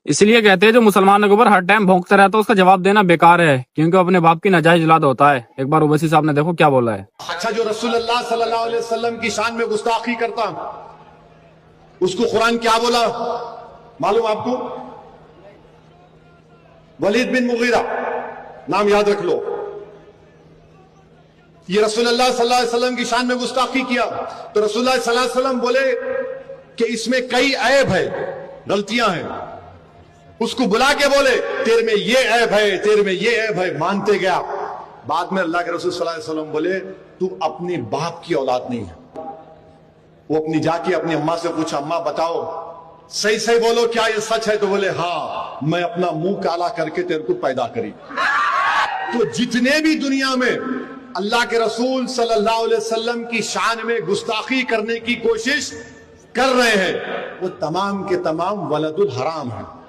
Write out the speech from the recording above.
اس لیے کہتے ہیں جو مسلمانوں کے اوپر ہر ٹائم بھونکتا رہتا ہے اس کا جواب دینا بیکار ہے، کیونکہ اپنے باپ کی ناجائز اولاد ہوتا ہے۔ ایک بار اویسی صاحب نے دیکھو کیا بولا ہے۔ اچھا، جو رسول اللہ صلی اللہ علیہ وسلم کی شان میں گستاخی کرتا اس کو قرآن کیا بولا معلوم آپ کو؟ ولید بن مغیرہ، نام یاد رکھ لو۔ یہ رسول اللہ صلی اللہ علیہ وسلم کی شان میں گستاخی کیا تو رسول اللہ صلی اللہ علیہ وسلم بولے کہ اس میں کئی عیب ہے، غلطیاں ہیں۔ اس کو بلا کے بولے تیرے میں یہ عیب ہے، تیرے میں یہ عیب ہے، مانتے گیا۔ بعد میں اللہ کے رسول صلی اللہ علیہ وسلم بولے تو اپنے باپ کی اولاد نہیں ہے۔ وہ اپنی جا کے اپنی اماں سے پوچھا، اماں بتاؤ صحیح صحیح بولو کیا یہ سچ ہے؟ تو بولے ہاں، میں اپنا منہ کالا کر کے تیرے کو پیدا کری۔ تو جتنے بھی دنیا میں اللہ کے رسول صلی اللہ علیہ وسلم کی شان میں گستاخی کرنے کی کوشش کر رہے ہیں وہ تمام کے تمام ولد الحرام ہیں۔